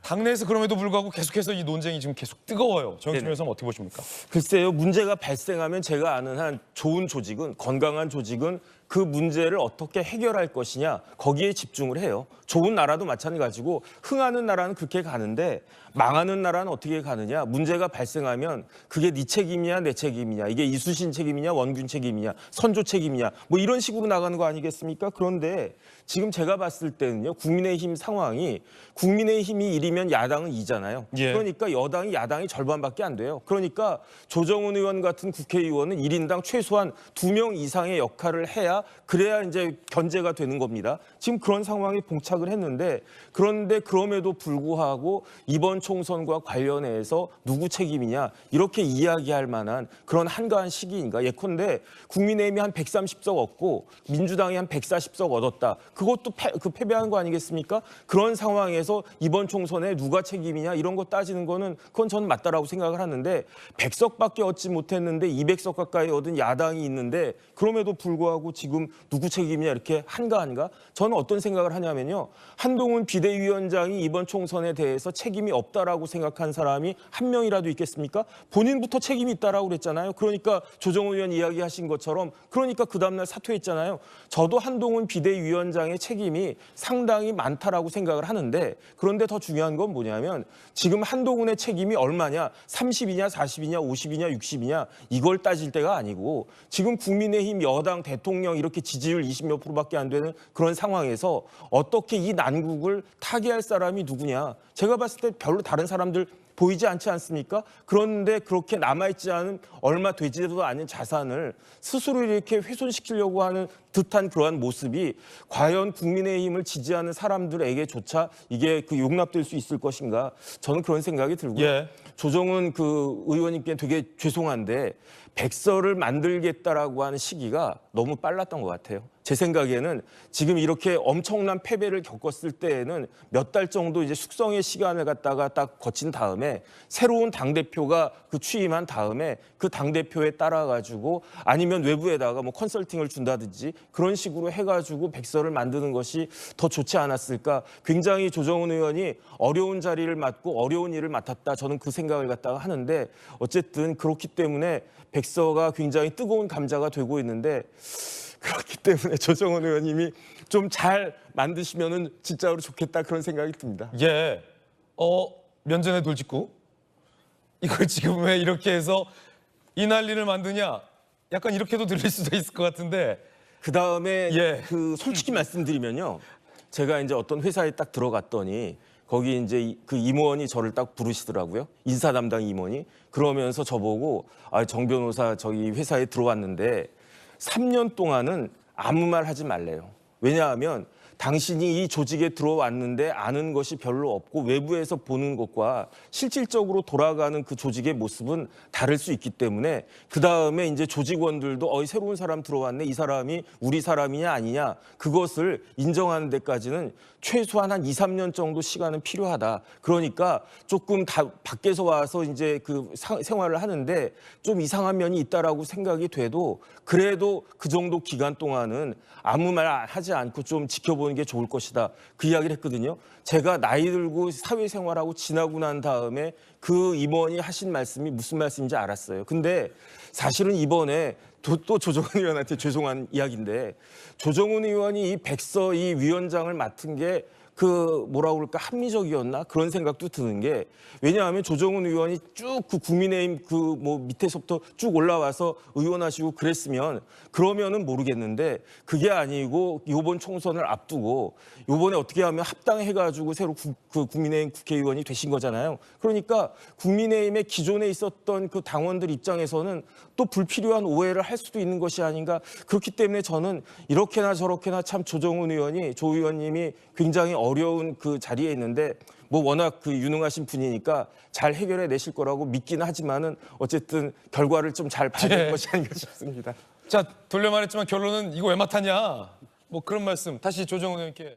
당내에서 그럼에도 불구하고 계속해서 이 논쟁이 지금 계속 뜨거워요. 정영진 변호사는 어떻게 보십니까? 글쎄요, 문제가 발생하면 제가 아는 한 좋은 조직은, 건강한 조직은 그 문제를 어떻게 해결할 것이냐, 거기에 집중을 해요. 좋은 나라도 마찬가지고 흥하는 나라는 그렇게 가는데 망하는 나라는 어떻게 가느냐. 문제가 발생하면 그게 네 책임이냐 내 책임이냐, 이게 이수신 책임이냐 원균 책임이냐 선조 책임이냐, 뭐 이런 식으로 나가는 거 아니겠습니까? 그런데 지금 제가 봤을 때는요, 국민의힘 상황이 국민의힘이 1이면 야당은 2잖아요. 예. 그러니까 야당이 절반밖에 안 돼요. 그러니까 조정훈 의원 같은 국회의원은 1인당 최소한 2명 이상의 역할을 해야, 그래야 이제 견제가 되는 겁니다. 지금 그런 상황에 봉착을 했는데, 그런데 그럼에도 불구하고 이번 총선과 관련해서 누구 책임이냐 이렇게 이야기할 만한 그런 한가한 시기인가. 예컨대 국민의힘이 한 130석 얻고 민주당이 한 140석 얻었다. 그것도 패배한 거 아니겠습니까? 그런 상황에서 이번 총선에 누가 책임이냐 이런 거 따지는 거는 그건 저는 맞다라고 생각을 하는데, 100석밖에 얻지 못했는데 200석 가까이 얻은 야당이 있는데 그럼에도 불구하고 지금 누구 책임이냐 이렇게 한가한가? 저는 어떤 생각을 하냐면요, 한동훈 비대위원장이 이번 총선에 대해서 책임이 없다라고 생각한 사람이 한 명이라도 있겠습니까? 본인부터 책임이 있다라고 그랬잖아요. 그러니까 조정훈 의원 이야기하신 것처럼, 그러니까 그 다음날 사퇴했잖아요. 저도 한동훈 비대위원장의 책임이 상당히 많다라고 생각을 하는데, 그런데 더 중요한 건 뭐냐면 지금 한동훈의 책임이 얼마냐, 30이냐 40이냐 50이냐 60이냐 이걸 따질 때가 아니고, 지금 국민의힘 여당 대통령 이렇게 지지율 20몇 %밖에 안 되는 그런 상황에서 어떻게 이 난국을 타개할 사람이 누구냐. 제가 봤을 때 별로 다른 사람들 보이지 않지 않습니까? 그런데 그렇게 남아있지 않은, 얼마 되지도 않은 자산을 스스로 이렇게 훼손시키려고 하는 듯한 그러한 모습이 과연 국민의힘을 지지하는 사람들에게조차 이게 용납될 수 있을 것인가? 저는 그런 생각이 들고요. 예. 조정훈 의원님께 되게 죄송한데 백서를 만들겠다라고 하는 시기가 너무 빨랐던 것 같아요. 제 생각에는 지금 이렇게 엄청난 패배를 겪었을 때에는 몇 달 정도 이제 숙성의 시간을 갖다가 딱 거친 다음에, 새로운 당대표가 취임한 다음에 그 당대표에 따라가지고, 아니면 외부에다가 뭐 컨설팅을 준다든지 그런 식으로 해가지고 백서를 만드는 것이 더 좋지 않았을까. 굉장히 조정훈 의원이 어려운 자리를 맡고 어려운 일을 맡았다, 저는 그 생각을 갖다가 하는데, 어쨌든 그렇기 때문에 백서가 굉장히 뜨거운 감자가 되고 있는데, 그렇기 때문에 조정훈 의원님이 좀 잘 만드시면은 진짜로 좋겠다, 그런 생각이 듭니다. 예. 면전에 돌직구. 이걸 지금 왜 이렇게 해서 이 난리를 만드냐? 약간 이렇게도 들릴 수도 있을 것 같은데. 그 다음에 예. 솔직히 말씀드리면요, 제가 이제 어떤 회사에 딱 들어갔더니 거기 이제 그 임원이 저를 딱 부르시더라고요. 인사 담당 임원이. 그러면서 저보고, 정 변호사 저기 회사에 들어왔는데 3년 동안은 아무 말 하지 말래요. 왜냐하면 당신이 이 조직에 들어왔는데 아는 것이 별로 없고 외부에서 보는 것과 실질적으로 돌아가는 그 조직의 모습은 다를 수 있기 때문에, 그 다음에 이제 조직원들도 새로운 사람 들어왔네, 이 사람이 우리 사람이냐 아니냐, 그것을 인정하는 데까지는 최소한 한 2, 3년 정도 시간은 필요하다. 그러니까 조금 밖에서 와서 이제 생활을 하는데 좀 이상한 면이 있다라고 생각이 돼도, 그래도 그 정도 기간 동안은 아무 말 하지 않고 좀 지켜보는 게 좋을 것이다, 그 이야기를 했거든요. 제가 나이 들고 사회생활하고 지나고 난 다음에 그 임원이 하신 말씀이 무슨 말씀인지 알았어요. 근데 사실은 이번에 또 조정훈 의원한테 죄송한 이야기인데, 조정훈 의원이 이 백서 이 위원장을 맡은 게 뭐라고 그럴까, 합리적이었나, 그런 생각도 드는 게, 왜냐하면 조정훈 의원이 쭉 국민의힘 밑에서부터 쭉 올라와서 의원하시고 그러면은 모르겠는데, 그게 아니고 이번 총선을 앞두고 이번에 어떻게 하면 합당해가지고 새로 국민의힘 국회의원이 되신 거잖아요. 그러니까 국민의힘의 기존에 있었던 그 당원들 입장에서는 또 불필요한 오해를 할 수도 있는 것이 아닌가. 그렇기 때문에 저는 이렇게나 저렇게나 참 조정훈 의원이, 조 의원님이 굉장히 어려운 그 자리에 있는데, 워낙 유능하신 분이니까 잘 해결해 내실 거라고 믿기는 하지만은, 어쨌든 결과를 좀 잘 봐야 될 것이 아닌가 싶습니다. 자, 돌려 말했지만 결론은 이거 왜 맡았냐? 그런 말씀 다시 조정훈 의원께.